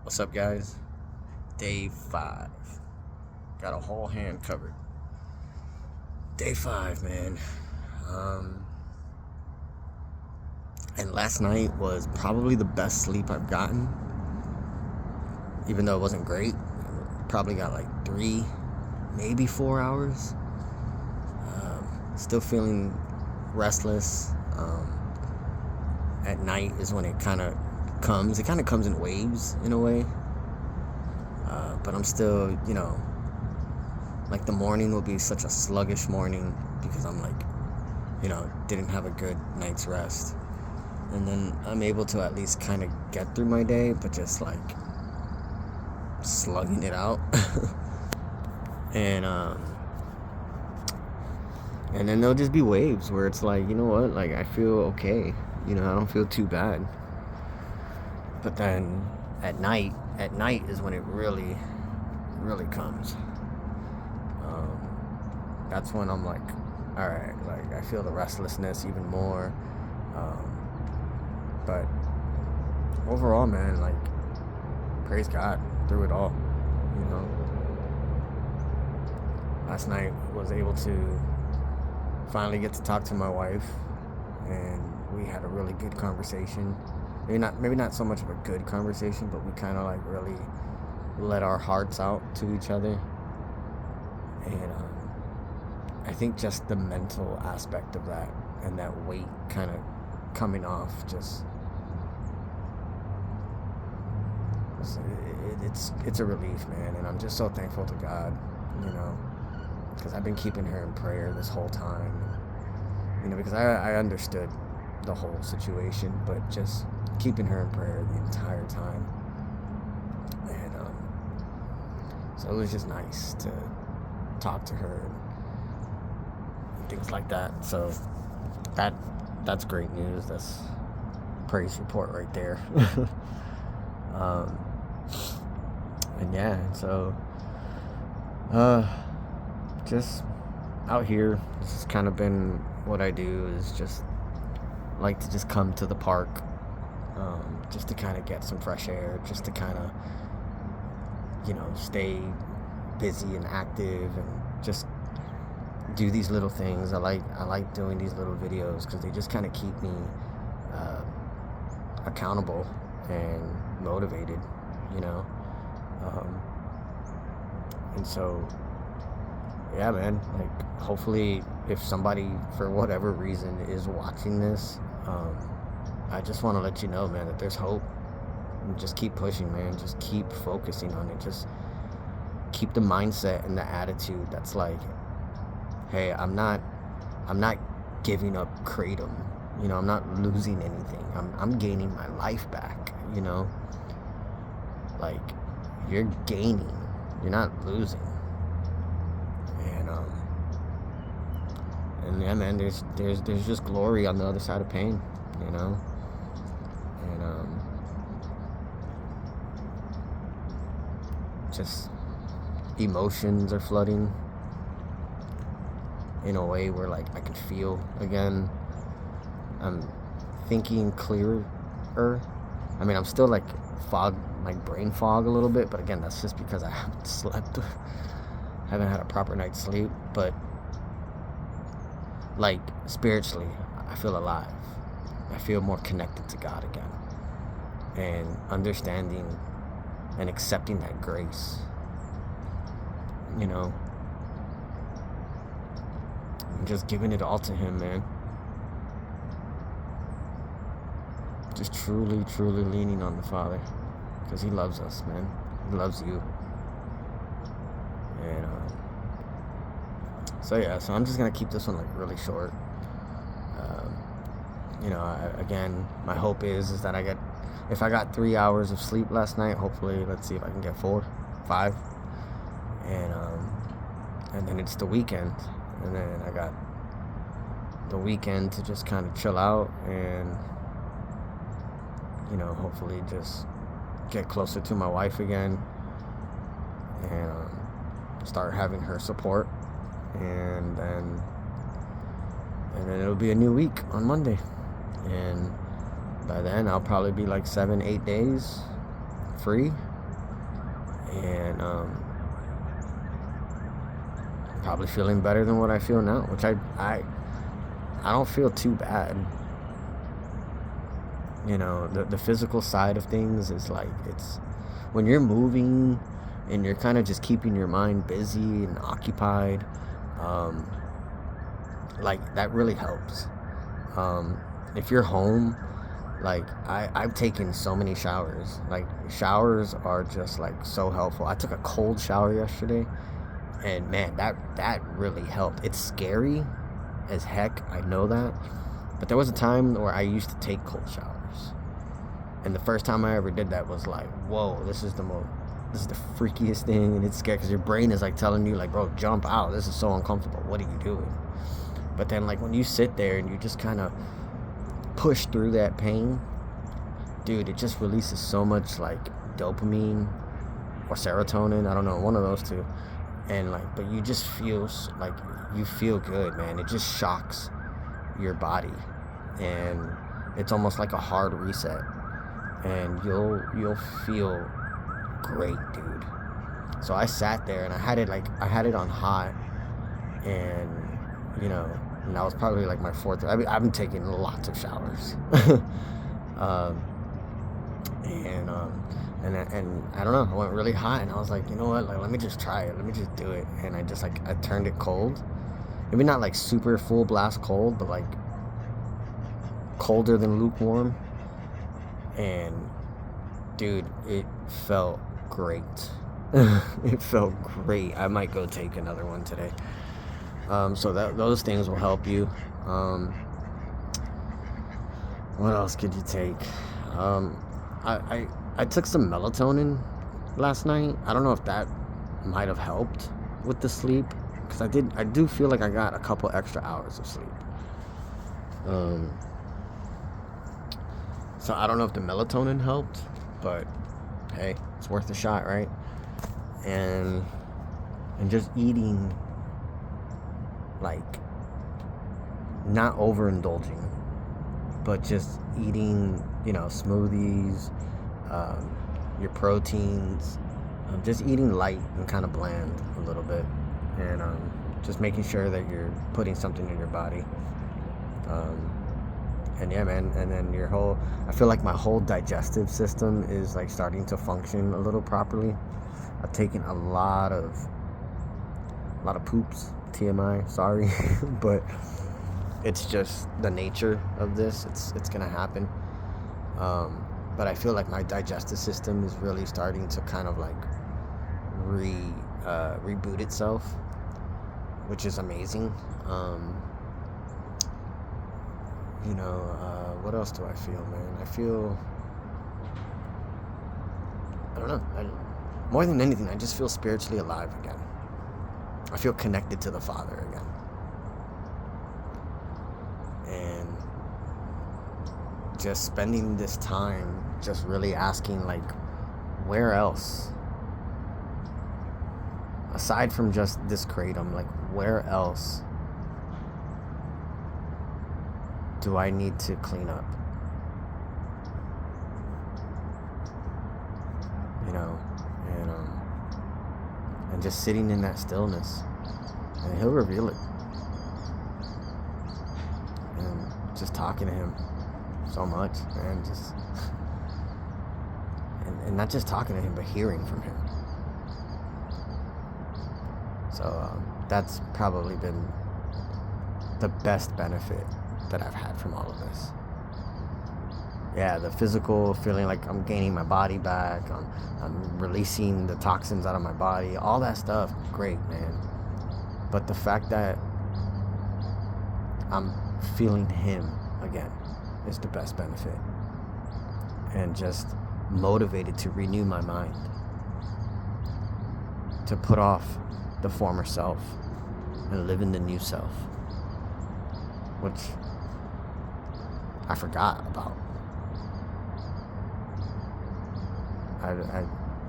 What's up, guys? Day 5. Got a whole hand covered. Day 5, man. Um, and last night was probably the best sleep I've gotten. Even though it wasn't great. Probably got like 3, maybe 4 hours. Still feeling restless. At night is when it kind of comes. It kind of comes in waves in a way. But I'm still, like the morning will be such a sluggish morning because I'm like, didn't have a good night's rest. And then I'm able to at least kind of get through my day, but just like slugging it out. And then there'll just be waves where it's like, you know what, like I feel okay. I don't feel too bad. But then at night is when it really comes. That's when I'm like, all right, like I feel the restlessness even more. But overall, man, like praise God through it all. Last night was able to finally get to talk to my wife, and we had a really good conversation. Maybe not so much of a good conversation, but we kind of like really let our hearts out to each other. And I think just the mental aspect of that and that weight kind of coming off, just it's a relief, man. And I'm just so thankful to God, because I've been keeping her in prayer this whole time. Because I understood the whole situation, but just keeping her in prayer the entire time. And so it was just nice to talk to her and things like that. So that's great news. That's praise report right there. And yeah, so just out here, this has kind of been what I do, is just like to just come to the park, just to kind of get some fresh air, just to kind of stay busy and active, and just do these little things. I like doing these little videos because they just kind of keep me accountable and motivated, and so yeah, man, like hopefully if somebody for whatever reason is watching this, I just want to let you know, man, that there's hope. And just keep pushing, man. Just keep focusing on it. Just keep the mindset and the attitude that's like, hey, I'm not giving up Kratom. I'm not losing anything. I'm gaining my life back. Like you're gaining. You're not losing. And yeah, man, there's just glory on the other side of pain, and just emotions are flooding in a way where like I can feel again. I'm thinking clearer. I mean, I'm still like brain fog a little bit, but again, that's just because I haven't slept. Haven't had a proper night's sleep, but like spiritually, I feel alive. I feel more connected to God again, and understanding and accepting that grace, and just giving it all to Him, man. Just truly leaning on the Father, because He loves us, man. He loves you. And so I'm just gonna keep this one like really short. Again, my hope is that if I got 3 hours of sleep last night, hopefully, let's see if I can get 4, 5, and then it's the weekend, and then I got the weekend to just kind of chill out and hopefully just get closer to my wife again, and start having her support, and then it'll be a new week on Monday, and by then I'll probably be like 7-8 days free, And probably feeling better than what I feel now, which I don't feel too bad. The physical side of things is like, it's when you're moving and you're kind of just keeping your mind busy and occupied, like that really helps. If you're home, like I've taken so many showers. Like showers are just like so helpful. I took a cold shower yesterday, and man, that really helped. It's scary as heck, I know that, but there was a time where I used to take cold showers, and the first time I ever did that was like, whoa, this is the freakiest thing, and it's scary because your brain is like telling you like, bro, jump out, this is so uncomfortable, what are you doing? But then like when you sit there and you just kind of push through that pain, dude, it just releases so much like dopamine or serotonin, I don't know, one of those two, and like, but you just feel like you feel good, man. It just shocks your body, and it's almost like a hard reset, and you'll feel great, dude. So I sat there and I had it on hot, and and that was probably like my fourth. I've been taking lots of showers. And I don't know, I went really hot, and I was like, you know what, like, let me just try it, let me just do it. And I just I turned it cold, maybe not like super full blast cold, but like colder than lukewarm. And dude, it felt great. It felt great. I might go take another one today. So those things will help you. What else could you take? I took some melatonin last night. I don't know if that might have helped with the sleep, because I do feel like I got a couple extra hours of sleep. So I don't know if the melatonin helped, but hey, it's worth a shot, right? And just eating, like, not overindulging, but just eating, smoothies, your proteins, just eating light and kind of bland a little bit, and just making sure that you're putting something in your body. And yeah, man, and then I feel like my whole digestive system is like starting to function a little properly. I've taken a lot of poops, TMI, sorry, but it's just the nature of this. It's gonna happen. But I feel like my digestive system is really starting to kind of like reboot itself, which is amazing. What else do I feel, man? I don't know. More than anything, I just feel spiritually alive again. I feel connected to the Father again. And just spending this time just really asking, like, where else? Aside from just this kratom, like, where else do I need to clean up? And just sitting in that stillness, and He'll reveal it. And just talking to Him so much, and just and not just talking to Him, but hearing from Him. So that's probably been the best benefit that I've had from all of this. Yeah, the physical feeling like I'm gaining my body back, I'm releasing the toxins out of my body, all that stuff, great, man. But the fact that I'm feeling Him again is the best benefit. And just motivated to renew my mind, to put off the former self and live in the new self, which I forgot about.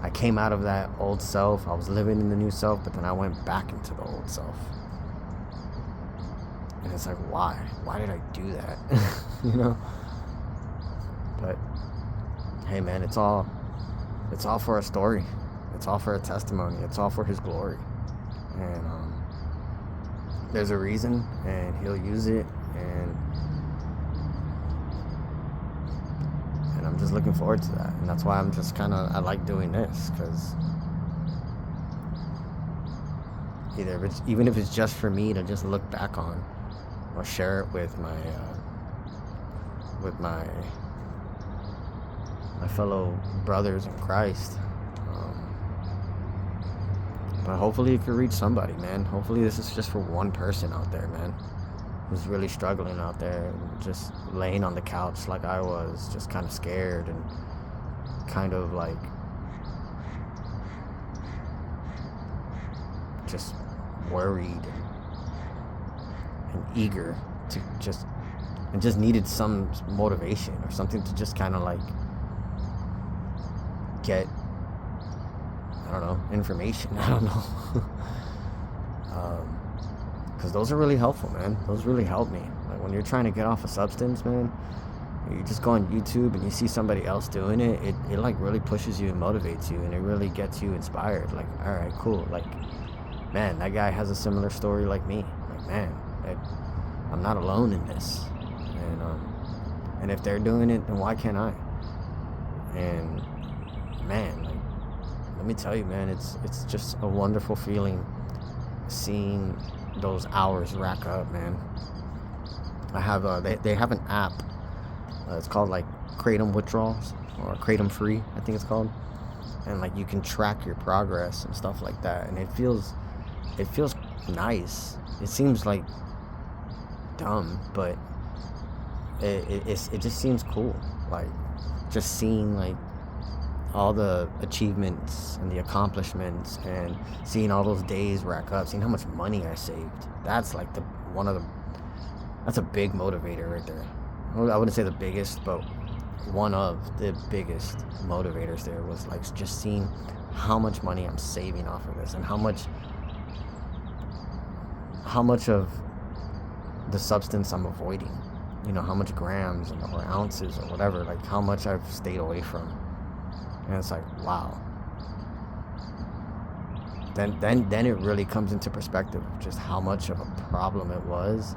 I came out of that old self. I was living in the new self, but then I went back into the old self. And it's like, why? Why did I do that? But hey, man, it's all for a story. It's all for a testimony. It's all for His glory. And there's a reason, and He'll use it. And I'm just looking forward to that. And that's why I'm just I like doing this, because even if it's just for me to just look back on, or share it with my fellow brothers in Christ. But hopefully it could reach somebody, man. Hopefully this is just for one person out there, man, who's really struggling out there, just laying on the couch like I was, just kind of scared and kind of like just worried and eager to just needed some motivation or something to just kind of like get, I don't know, information. I don't know. Because those are really helpful, man. Those really help me. Like when you're trying to get off a substance, man, you just go on YouTube and you see somebody else doing it, it like really pushes you and motivates you, and it really gets you inspired. Like, all right, cool. Like, man, that guy has a similar story like me. Like, man, I'm not alone in this. And if they're doing it, then why can't I? And man, like, let me tell you, man, it's just a wonderful feeling seeing those hours rack up, man. I have they have an app. It's called like Kratom Withdrawals, or Kratom Free, I think it's called. And like you can track your progress and stuff like that, and it feels nice. It seems like dumb, but it just seems cool. Like just seeing like all the achievements and the accomplishments, and seeing all those days rack up, seeing how much money I saved. That's like that's a big motivator right there. I wouldn't say the biggest, but one of the biggest motivators there was like just seeing how much money I'm saving off of this, and how much of the substance I'm avoiding, you know, how much grams or ounces or whatever, like how much I've stayed away from. And it's like, wow. Then it really comes into perspective of just how much of a problem it was,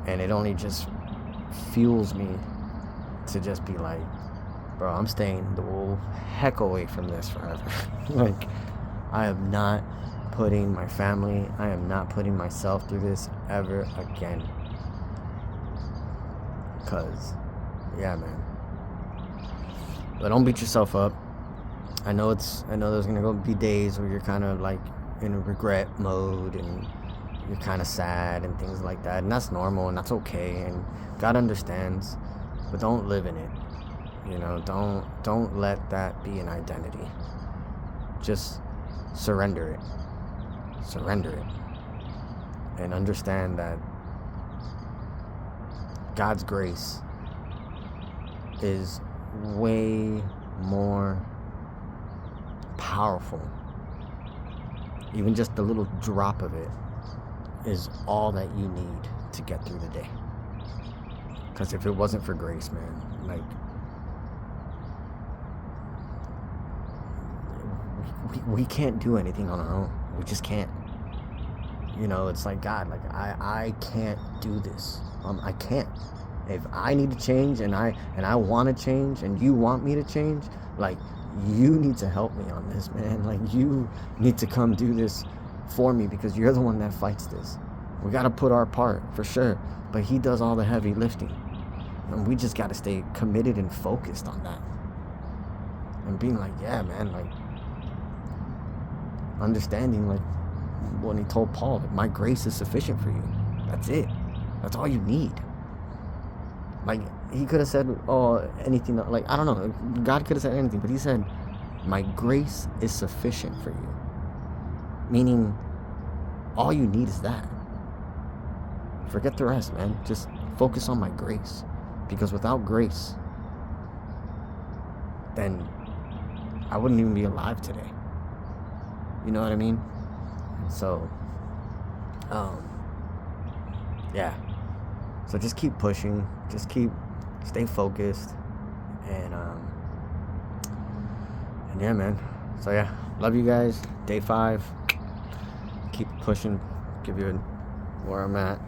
and it only just fuels me to just be like, bro, I'm staying the whole heck away from this forever. Like, I am not putting my family, I am not putting myself through this ever again. Cause, yeah, man. But don't beat yourself up. I know there's gonna be days where you're kind of like in a regret mode, and you're kind of sad and things like that, and that's normal, and that's okay, and God understands. But don't live in it. You know, don't let that be an identity. Just surrender it. Surrender it. And understand that God's grace is way more powerful. Even just the little drop of it is all that you need to get through the day. Because if it wasn't for grace, man, like, we can't do anything on our own. We just can't. You know, it's like, God, like, I can't do this. I can't. If I need to change, and I want to change, and you want me to change, like, you need to help me on this, man. Like, you need to come do this for me, because you're the one that fights this. We got to put our part, for sure, but He does all the heavy lifting, and we just got to stay committed and focused on that, and being like, yeah, man, like, understanding, like, when He told Paul, like, my grace is sufficient for you. That's it. That's all you need. Like, He could have said, oh, anything, like, I don't know, God could have said anything, but He said, my grace is sufficient for you. Meaning, all you need is that. Forget the rest, man. Just focus on my grace. Because without grace, then I wouldn't even be alive today. You know what I mean? So, yeah. So just keep pushing. Just stay focused. And yeah, man. So yeah, love you guys. Day 5. Keep pushing. Give you where I'm at.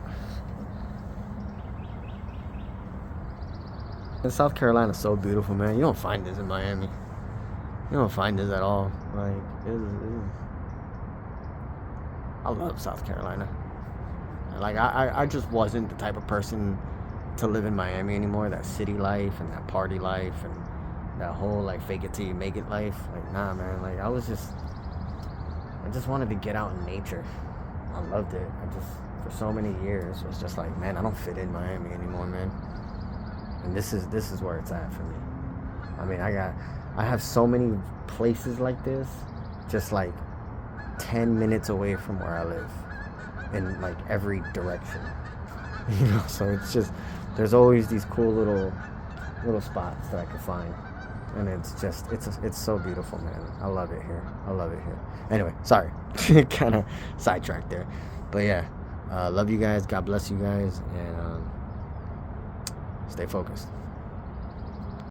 And South Carolina's so beautiful, man. You don't find this in Miami. You don't find this at all. Like, I love South Carolina. Like, I just wasn't the type of person to live in Miami anymore. That city life and that party life and that whole, like, fake it till you make it life. Like, nah, man. Like, I just wanted to get out in nature. I loved it. For so many years, was just like, man, I don't fit in Miami anymore, man. And this is where it's at for me. I mean, I have so many places like this, just like 10 minutes away from where I live, in like every direction. You know, so it's just, there's always these cool little spots that I can find. And it's so beautiful, man. I love it here. Anyway, sorry. Kind of sidetracked there. But yeah, love you guys. God bless you guys. And stay focused.